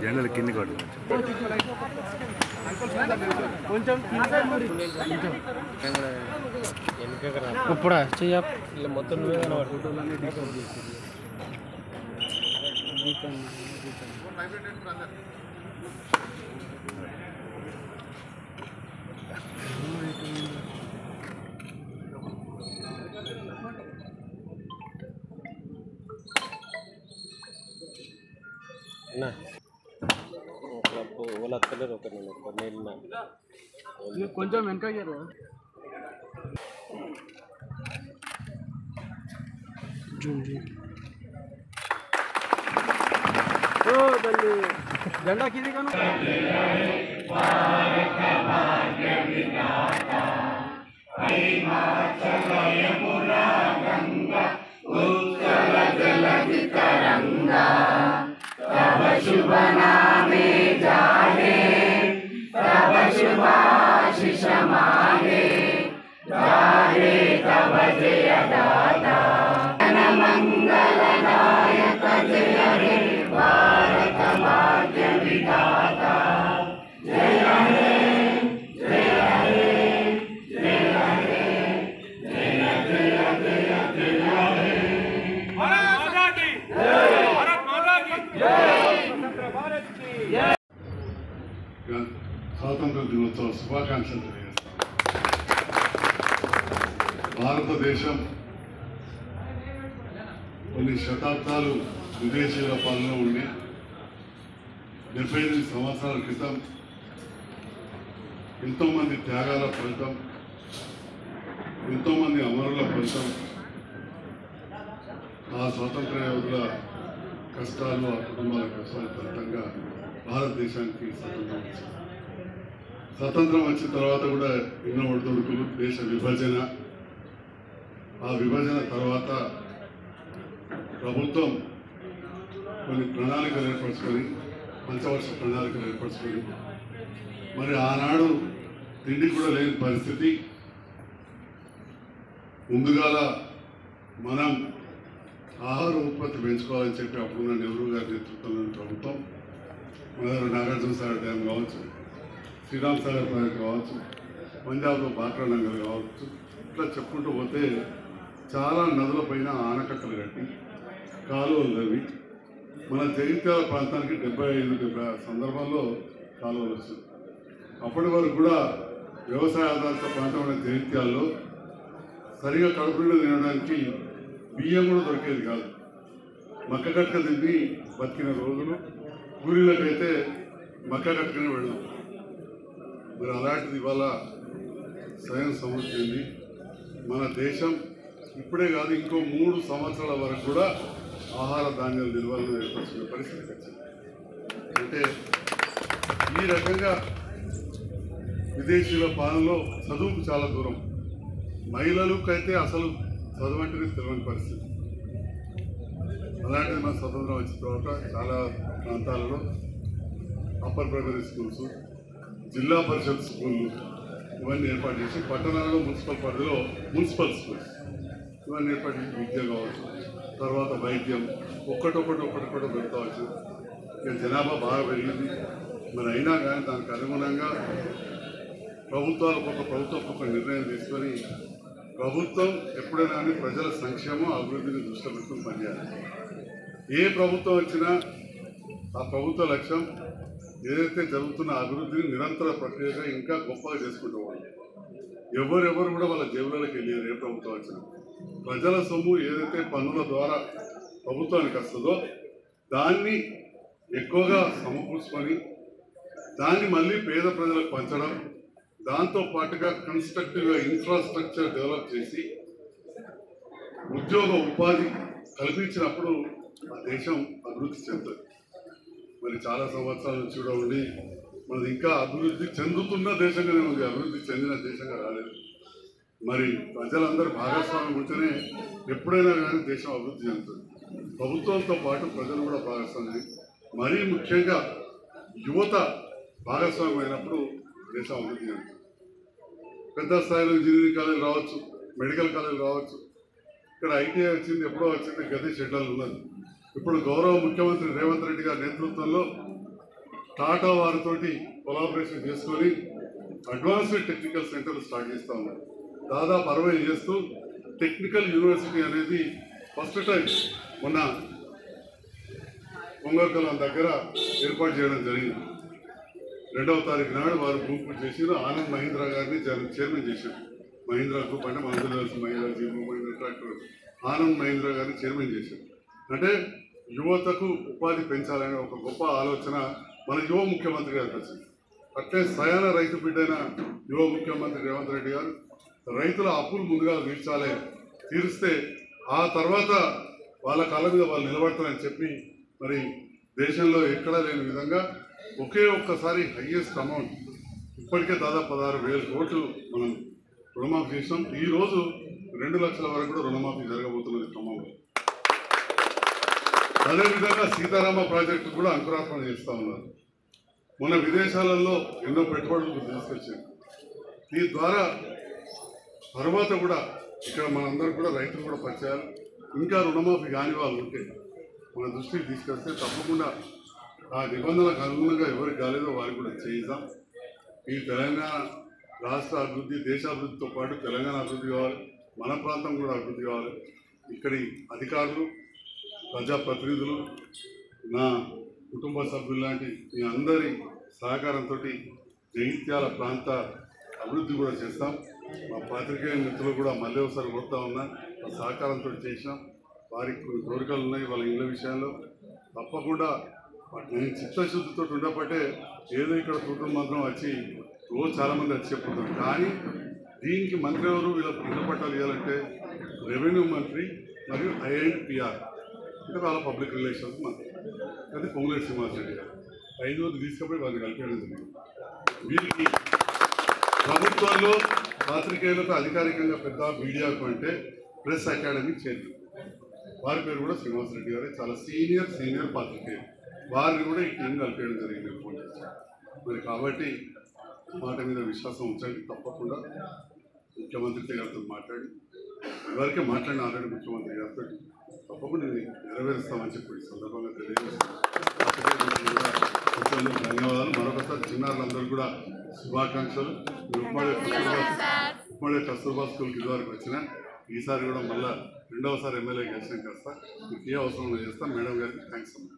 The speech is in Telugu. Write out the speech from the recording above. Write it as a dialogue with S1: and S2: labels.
S1: జెండల కింది కొట్టు
S2: కొంచెం ఇప్పుడా చెయ్య మొత్తం కొంచెం వెనక జెండా కింది కాను
S3: शुभ नामे जाहे तब शुभाशिष माहे जाहे तब जय दाता मंगलदायक जय हे भारत भाग्य विधाता जय हे जय हे जय हे जय जय जय जय हे भारत माता की भारत माता की
S4: స్వాతంత్ర దినోత్సవ శుభాకాంక్షలు తెలియజేస్తాను. భారతదేశం కొన్ని శతాబ్దాలు విదేశీయుల పాలన ఉండి 78 సంవత్సరాల క్రితం ఎంతోమంది త్యాగాల ఫలితం, ఎంతోమంది అమరుల ఫలితం, ఆ స్వాతంత్ర యోధుల కష్టాలు, ఆ కుటుంబాల కష్టాల ఫలితంగా భారతదేశానికి స్వతంత్రం వచ్చింది. స్వతంత్రం వచ్చిన తర్వాత కూడా ఎన్నో ఒడిదుడుకులు, దేశ విభజన, ఆ విభజన తర్వాత ప్రభుత్వం కొన్ని ప్రణాళికలు ఏర్పరచుకొని, పంచవర్ష ప్రణాళికలు ఏర్పరచుకొని, మరి ఆనాడు తిండి కూడా లేని పరిస్థితి. ముందుగాల మనం ఆహార ఉత్పత్తి పెంచుకోవాలని చెప్పి అప్పుడున్న నెహ్రూ గారి నేతృత్వంలోని ప్రభుత్వం మన దగ్గర నాగార్జున సాగర్ డ్యామ్ కావచ్చు, శ్రీరామ్ సాగర్ ప్రాజెక్ట్ కావచ్చు, పంజాబ్లో బాక్రా నంగల్ కావచ్చు, ఇట్లా చెప్పుకుంటూ పోతే చాలా నదుల పైన ఆనకట్టలు కట్టి కాలువలు తవ్వి మన జగిత్యాల ప్రాంతానికి 75 సందర్భంలో కాలువలు వచ్చింది. అప్పటి వరకు కూడా వ్యవసాయ ఆధారిత ప్రాంతమైన జగిత్యాల్లో సరిగా కడుపు నిండా తినడానికి బియ్యం కూడా దొరికేది కాదు. మక్క కట్క తిని బతికిన రోజులు, ఊరిలోకైతే మక్క కట్టుకుని వెళ్ళాం. మరి అలాంటిది ఇవాళ స్వయం సమృద్ధి చెంది మన దేశం ఇప్పుడే కాదు ఇంకో 3 సంవత్సరాల వరకు కూడా ఆహార ధాన్యాలు నిల్వలను ఏర్పరిచిన పరిస్థితి వచ్చింది. అంటే ఈ రకంగా విదేశీయుల పాలనలో చదువుకు చాలా దూరం, మహిళలకైతే అసలు చదువు అంటేనే తెలియని పరిస్థితి. అలాంటిది మన స్వతంత్రం వచ్చిన తర్వాత చాలా ప్రాంతాలలో అప్పర్ ప్రైమరీ స్కూల్స్, జిల్లా పరిషత్ స్కూళ్ళు ఇవన్నీ ఏర్పాటు చేసి, పట్టణాలలో మున్సిపల్ పరిధిలో మున్సిపల్ స్కూల్స్ ఇవన్నీ ఏర్పాటు చేసి విద్య కావచ్చు, తర్వాత వైద్యం ఒక్కటొక్కటి పెడతా వచ్చింది. ఇక జనాభా బాగా పెరిగింది. మరి అయినా కానీ దానికి అనుగుణంగా ప్రభుత్వం ఒక్కొక్క నిర్ణయం తీసుకొని ప్రభుత్వం ఎప్పుడైనా కానీ ప్రజల సంక్షేమం, అభివృద్ధిని దృష్టిలో పెట్టుకుని పనిచేయాలి. ఏ ప్రభుత్వం వచ్చినా ఆ ప్రభుత్వ లక్ష్యం ఏదైతే జరుగుతున్న అభివృద్ధిని నిరంతర ప్రక్రియగా ఇంకా గొప్పగా చేసుకుంటూ వాళ్ళు ఎవరెవరు కూడా వాళ్ళ జేబులకి వెళ్ళారు. ఏ ప్రభుత్వం వచ్చినా ప్రజల సొమ్ము ఏదైతే పన్నుల ద్వారా ప్రభుత్వానికి వస్తుందో దాన్ని ఎక్కువగా సమకూర్చుకొని దాన్ని మళ్ళీ పేద ప్రజలకు పంచడం, దాంతో పాటుగా కన్స్ట్రక్టివ్గా ఇన్ఫ్రాస్ట్రక్చర్ డెవలప్ చేసి ఉద్యోగ ఉపాధి కల్పించినప్పుడు ఆ దేశం అభివృద్ధి చెందుతుంది. మరి చాలా సంవత్సరాల నుంచి కూడా ఉండి మనది ఇంకా అభివృద్ధి చెందుతున్న దేశంగానే ఉంది, అభివృద్ధి చెందిన దేశంగా రాలేదు. మరి ప్రజలందరూ భాగస్వామ్యం ఉంటేనే ఎప్పుడైనా కానీ దేశం అభివృద్ధి చెందుతుంది. ప్రభుత్వంతో పాటు ప్రజలు కూడా భాగస్వామ్యం, మరీ ముఖ్యంగా యువత భాగస్వామ్యం అయినప్పుడు దేశం అభివృద్ధి చెందుతుంది. పెద్ద స్థాయిలో ఇంజనీరింగ్ కాలేజీలు రావచ్చు, మెడికల్ కాలేజీలు రావచ్చు, ఇక్కడ ఐటీఐ వచ్చింది, ఎప్పుడో వచ్చింది, గది షెడ్యూల్ ఉన్నది. ఇప్పుడు గౌరవ ముఖ్యమంత్రి రేవంత్ రెడ్డి గారి నేతృత్వంలో టాటా వారితోటి కొలాబరేషన్ చేసుకొని అడ్వాన్స్డ్ టెక్నికల్ సెంటర్లు స్టార్ట్ చేస్తూ ఉన్నారు. దాదాపు 60 చేస్తూ టెక్నికల్ యూనివర్సిటీ అనేది ఫస్ట్ టైం మొన్న పొంగర్కలం దగ్గర ఏర్పాటు చేయడం జరిగింది. 2వ తారీఖు నాడు వారు గ్రూప్ చేసి ఆనంద్ మహీంద్రా గారిని చైర్మన్ చేశారు. మహీంద్రా గ్రూప్ అంటే మనకు తెలుసు, మహీంద్రా జీవో, మహీంద్రా ట్రాక్టర్, ఆనంద్ మహీంద్రా గారిని చైర్మన్ చేశారు. అంటే యువతకు ఉపాధి పెంచాలనే ఒక గొప్ప ఆలోచన మన యువ ముఖ్యమంత్రి గారికి వచ్చింది. అట్లే స్వయాన రైతు బిడ్డైన యువ ముఖ్యమంత్రి రేవంత్ రెడ్డి గారు రైతుల అప్పులు ముందుగా తీరిస్తే ఆ తర్వాత వాళ్ళ కాళ్ళ మీద వాళ్ళు నిలబడతారని చెప్పి మరి దేశంలో ఎక్కడా లేని విధంగా ఒకే ఒక్కసారి హైయెస్ట్ అమౌంట్ ఇప్పటికే దాదాపు 16,000 కోట్లు మనం రుణమాఫీ చేసాం. ఈరోజు 2 లక్షల వరకు కూడా రుణమాఫీ జరగబోతున్నది ఖమ్మంలో. అదేవిధంగా సీతారామ ప్రాజెక్టు కూడా అంకురార్పణ చేస్తూ ఉన్నారు. మొన్న విదేశాలలో ఎన్నో పెట్టుబడులు తీసుకొచ్చారు. దీని ద్వారా తర్వాత కూడా ఇక్కడ మనందరూ కూడా రైతులు కూడా పరిచయాలు, ఇంకా రుణమాఫీ కాని వాళ్ళు ఉంటే మన దృష్టికి తీసుకొస్తే తప్పకుండా ఆ నిబంధనలకు అనుగుణంగా ఎవరికి కాలేదో వారికి కూడా చేయిద్దాం. ఈ తెలంగాణ రాష్ట్ర అభివృద్ధి, దేశాభివృద్ధితో పాటు తెలంగాణ అభివృద్ధి కావాలి, మన ప్రాంతం కూడా అభివృద్ధి కావాలి. ఇక్కడి అధికారులు, ప్రజాప్రతినిధులు, నా కుటుంబ సభ్యులు లాంటి మీ అందరి సహకారంతో జగిత్యాల ప్రాంత అభివృద్ధి కూడా చేస్తాం. మా పాత్రికేయ మిత్రులు కూడా మళ్ళీ ఒకసారి కొడతా ఉన్నా, ఆ సహకారంతో చేసినాం. వారికి కొన్ని కోరికలు ఉన్నాయి వాళ్ళ ఇళ్ళ విషయాల్లో. తప్పకుండా నేను చిత్తశుద్ధితో ఉండబట్టే ఏదో ఇక్కడ కుటుంబ మంత్రం వచ్చి రోజు చాలామంది వచ్చి చెప్పుకుంటారు. కానీ దీనికి మంత్రి ఎవరు, వీళ్ళ ఇళ్ళ పట్టాలు ఇవ్వాలంటే రెవెన్యూ మంత్రి మరియు INPR అంటే వాళ్ళ పబ్లిక్ రిలేషన్స్ మంత్రి, అది పొంగులేటి శ్రీనివాసరెడ్డి గారు. 5 మంది తీసుకుపోయి వారిని కలిపేయడం జరిగింది. వీరికి ప్రభుత్వంలో పాత్రికేయులకు అధికారికంగా పెద్ద మీడియాకు అంటే ప్రెస్ అకాడమీ చైర్మన్, వారి పేరు కూడా శ్రీనివాసరెడ్డి గారే. చాలా సీనియర్ పాత్రికేయులు, వారిని కూడా ఈ టీం కలిపేయడం జరిగింది ఫోన్ చేసి. మరి కాబట్టి మాట మీద విశ్వాసం ఉంచండి. తప్పకుండా ముఖ్యమంత్రి గారితో మాట్లాడి, ఎవరికే మాట్లాడిన ఆల్రెడీ ముఖ్యమంత్రి గారితో తప్పకుండా నెరవేరుస్తామని చెప్పి ఈ సందర్భంగా తెలియజేస్తున్నాను. ధన్యవాదాలు. మరొకసారి చిన్నారులందరూ కూడా శుభాకాంక్షలు. ఉమ్మడి కస్తూర్బా స్కూల్కి ఇదివరకు వచ్చిన ఈసారి కూడా మళ్ళీ 2వ సారి ఎమ్మెల్యే గెలిచిన కాస్త మీకు ఏ అవసరం చేస్తాను. మేడం గారికి థ్యాంక్స్ అమ్మా.